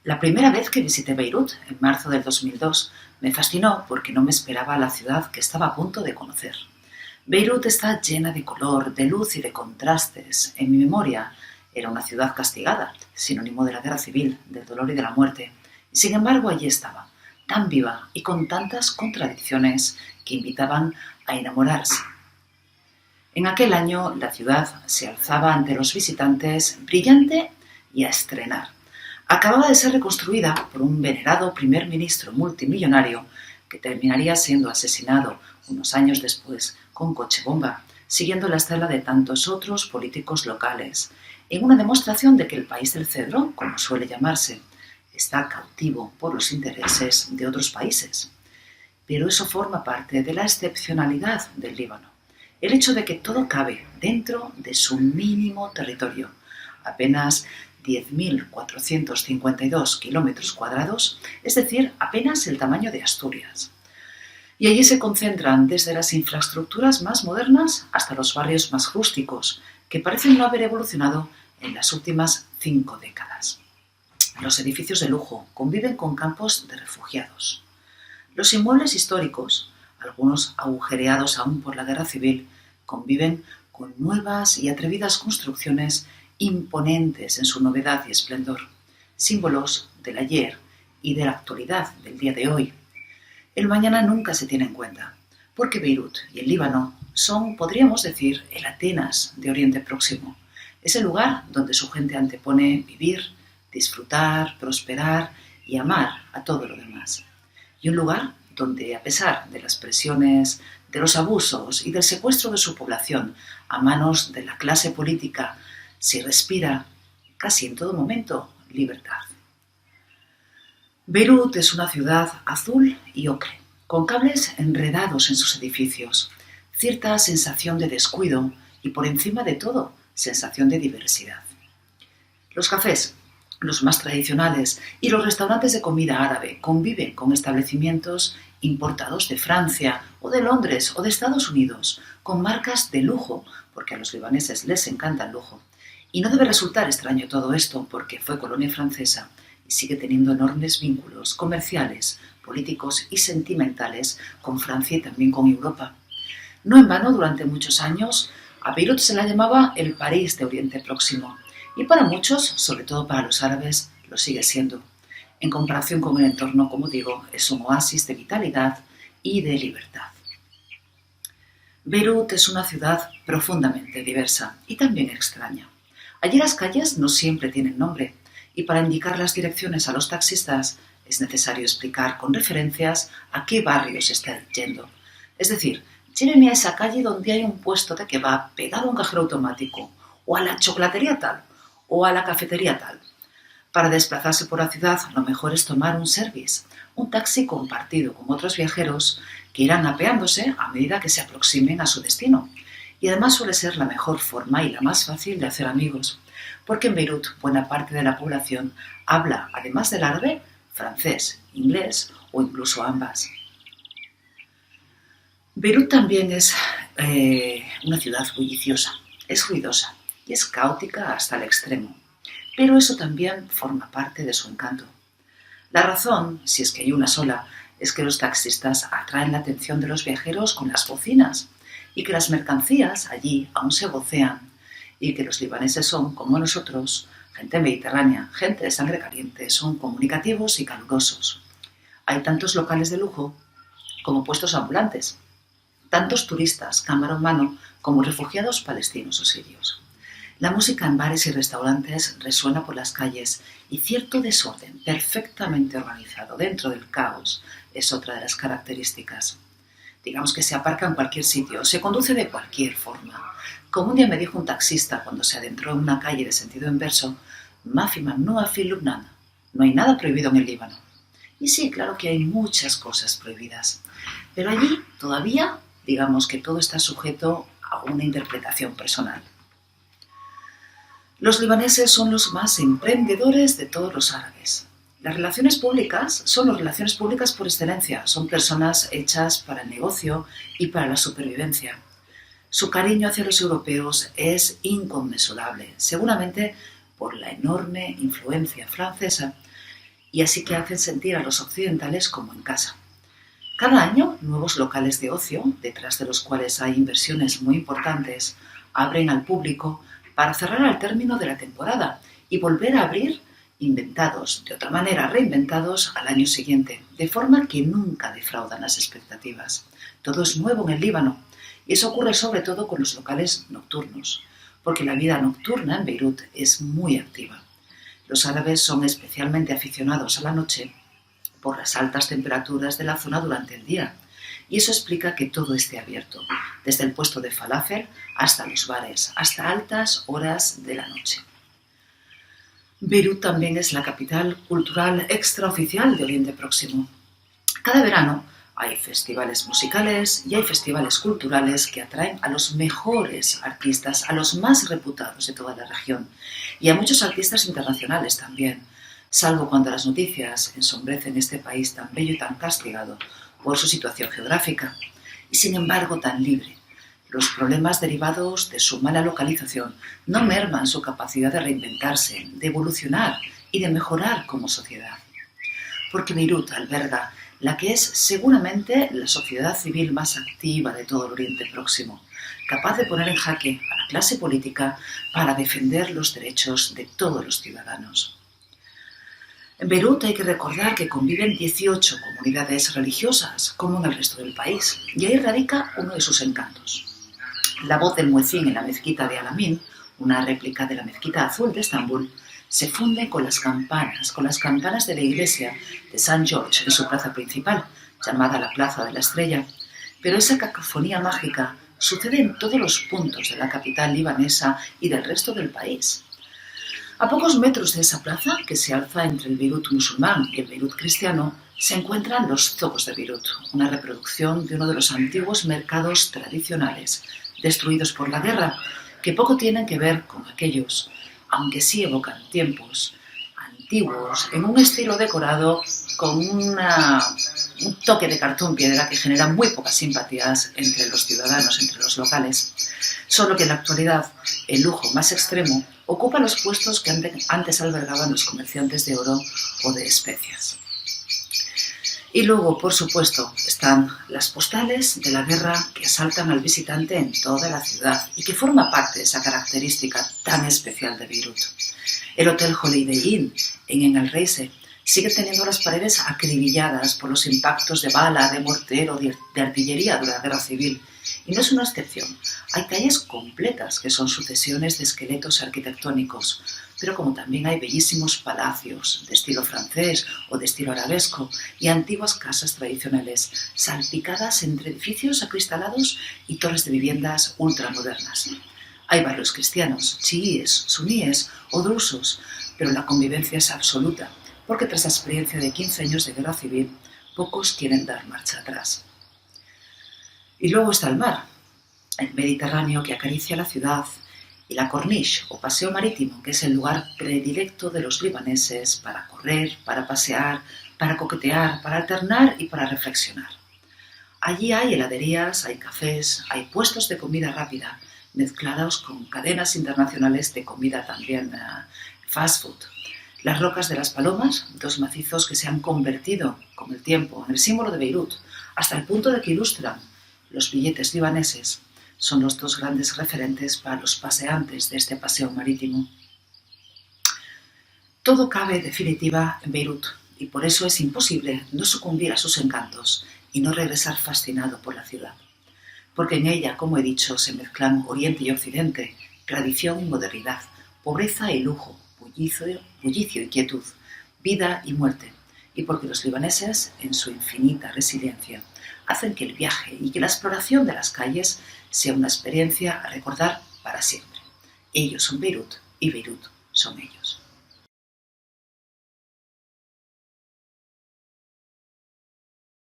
La primera vez que visité Beirut, en marzo del 2002, me fascinó porque no me esperaba la ciudad que estaba a punto de conocer. Beirut está llena de color, de luz y de contrastes. En mi memoria era una ciudad castigada, sinónimo de la guerra civil, del dolor y de la muerte. Y sin embargo, allí estaba, tan viva y con tantas contradicciones que invitaban a enamorarse. En aquel año, la ciudad se alzaba ante los visitantes brillante y a estrenar. Acababa de ser reconstruida por un venerado primer ministro multimillonario que terminaría siendo asesinado unos años después con coche bomba, siguiendo la estela de tantos otros políticos locales, en una demostración de que el país del cedro, como suele llamarse, está cautivo por los intereses de otros países. Pero eso forma parte de la excepcionalidad del Líbano, el hecho de que todo cabe dentro de su mínimo territorio, apenas 10.452 kilómetros cuadrados, es decir, apenas el tamaño de Asturias. Y allí se concentran desde las infraestructuras más modernas hasta los barrios más rústicos, que parecen no haber evolucionado en las últimas 5 décadas. Los edificios de lujo conviven con campos de refugiados. Los inmuebles históricos, algunos agujereados aún por la guerra civil, conviven con nuevas y atrevidas construcciones imponentes en su novedad y esplendor, símbolos del ayer y de la actualidad del día de hoy. El mañana nunca se tiene en cuenta, porque Beirut y el Líbano son, podríamos decir, el Atenas de Oriente Próximo. Es el lugar donde su gente antepone vivir, disfrutar, prosperar y amar a todo lo demás. Y un lugar donde, a pesar de las presiones, de los abusos y del secuestro de su población a manos de la clase política, se respira, casi en todo momento, libertad. Beirut es una ciudad azul y ocre, con cables enredados en sus edificios, cierta sensación de descuido y, por encima de todo, sensación de diversidad. Los cafés, los más tradicionales, y los restaurantes de comida árabe conviven con establecimientos importados de Francia o de Londres o de Estados Unidos, con marcas de lujo, porque a los libaneses les encanta el lujo. Y no debe resultar extraño todo esto porque fue colonia francesa y sigue teniendo enormes vínculos comerciales, políticos y sentimentales con Francia y también con Europa. No en vano, durante muchos años, a Beirut se la llamaba el París de Oriente Próximo, y para muchos, sobre todo para los árabes, lo sigue siendo. En comparación con el entorno, como digo, es un oasis de vitalidad y de libertad. Beirut es una ciudad profundamente diversa y también extraña. Allí las calles no siempre tienen nombre, y para indicar las direcciones a los taxistas es necesario explicar con referencias a qué barrio se está yendo. Es decir, lléveme a esa calle donde hay un puesto de kebab pegado a un cajero automático, o a la chocolatería tal, o a la cafetería tal. Para desplazarse por la ciudad, lo mejor es tomar un service, un taxi compartido con otros viajeros que irán apeándose a medida que se aproximen a su destino. Y además suele ser la mejor forma y la más fácil de hacer amigos, porque en Beirut buena parte de la población habla, además del árabe, francés, inglés o incluso ambas. Beirut también es una ciudad bulliciosa, es ruidosa y es caótica hasta el extremo, pero eso también forma parte de su encanto. La razón, si es que hay una sola, es que los taxistas atraen la atención de los viajeros con las bocinas y que las mercancías allí aún se vocean y que los libaneses son, como nosotros, gente mediterránea, gente de sangre caliente, son comunicativos y calurosos. Hay tantos locales de lujo como puestos ambulantes, tantos turistas, cámara en mano, como refugiados palestinos o sirios. La música en bares y restaurantes resuena por las calles y cierto desorden perfectamente organizado dentro del caos es otra de las características. Digamos que se aparca en cualquier sitio, se conduce de cualquier forma. Como un día me dijo un taxista cuando se adentró en una calle de sentido inverso, "Mafi mamnua fi Lubnan", no hay nada prohibido en el Líbano. Y sí, claro que hay muchas cosas prohibidas, pero allí todavía, digamos que todo está sujeto a una interpretación personal. Los libaneses son los más emprendedores de todos los árabes. Las relaciones públicas son las relaciones públicas por excelencia, son personas hechas para el negocio y para la supervivencia. Su cariño hacia los europeos es inconmensurable, seguramente por la enorme influencia francesa, y así que hacen sentir a los occidentales como en casa. Cada año, nuevos locales de ocio, detrás de los cuales hay inversiones muy importantes, abren al público para cerrar al término de la temporada y volver a abrir inventados, de otra manera reinventados al año siguiente, de forma que nunca defraudan las expectativas. Todo es nuevo en el Líbano y eso ocurre sobre todo con los locales nocturnos, porque la vida nocturna en Beirut es muy activa. Los árabes son especialmente aficionados a la noche por las altas temperaturas de la zona durante el día, y eso explica que todo esté abierto, desde el puesto de falafel hasta los bares, hasta altas horas de la noche. Beirut también es la capital cultural extraoficial de Oriente Próximo. Cada verano hay festivales musicales y hay festivales culturales que atraen a los mejores artistas, a los más reputados de toda la región, y a muchos artistas internacionales también, salvo cuando las noticias ensombrecen este país tan bello y tan castigado por su situación geográfica, y sin embargo tan libre. Los problemas derivados de su mala localización no merman su capacidad de reinventarse, de evolucionar y de mejorar como sociedad. Porque Beirut alberga la que es seguramente la sociedad civil más activa de todo el Oriente Próximo, capaz de poner en jaque a la clase política para defender los derechos de todos los ciudadanos. En Beirut hay que recordar que conviven 18 comunidades religiosas, como en el resto del país, y ahí radica uno de sus encantos. La voz del muezín en la mezquita de Al-Amin, una réplica de la mezquita azul de Estambul, se funde con las campanas de la iglesia de St. George en su plaza principal, llamada la Plaza de la Estrella, pero esa cacofonía mágica sucede en todos los puntos de la capital libanesa y del resto del país. A pocos metros de esa plaza, que se alza entre el Beirut musulmán y el Beirut cristiano, se encuentran los zocos de Beirut, una reproducción de uno de los antiguos mercados tradicionales, destruidos por la guerra, que poco tienen que ver con aquellos, aunque sí evocan tiempos antiguos, en un estilo decorado con un toque de cartón piedra que genera muy pocas simpatías entre los ciudadanos, entre los locales. Solo que en la actualidad el lujo más extremo ocupa los puestos que antes albergaban los comerciantes de oro o de especias. Y luego, por supuesto, están las postales de la guerra que asaltan al visitante en toda la ciudad y que forma parte de esa característica tan especial de Beirut. El Hotel Holiday Inn en El Reise sigue teniendo las paredes acribilladas por los impactos de bala, de mortero, de artillería de la guerra civil. Y no es una excepción. Hay calles completas que son sucesiones de esqueletos arquitectónicos, pero como también hay bellísimos palacios de estilo francés o de estilo arabesco y antiguas casas tradicionales salpicadas entre edificios acristalados y torres de viviendas ultramodernas. Hay barrios cristianos, chiíes, suníes o drusos, pero la convivencia es absoluta, porque tras la experiencia de 15 años de guerra civil, pocos quieren dar marcha atrás. Y luego está el mar, el Mediterráneo que acaricia la ciudad, y la Corniche, o paseo marítimo, que es el lugar predilecto de los libaneses para correr, para pasear, para coquetear, para alternar y para reflexionar. Allí hay heladerías, hay cafés, hay puestos de comida rápida, mezclados con cadenas internacionales de comida también fast food. Las rocas de las Palomas, dos macizos que se han convertido con el tiempo en el símbolo de Beirut, hasta el punto de que ilustran los billetes libaneses, son los dos grandes referentes para los paseantes de este paseo marítimo. Todo cabe, en definitiva, en Beirut, y por eso es imposible no sucumbir a sus encantos y no regresar fascinado por la ciudad. Porque en ella, como he dicho, se mezclan Oriente y Occidente, tradición y modernidad, pobreza y lujo, bullicio y quietud, vida y muerte, y porque los libaneses, en su infinita resiliencia, hacen que el viaje y que la exploración de las calles sea una experiencia a recordar para siempre. Ellos son Beirut y Beirut son ellos.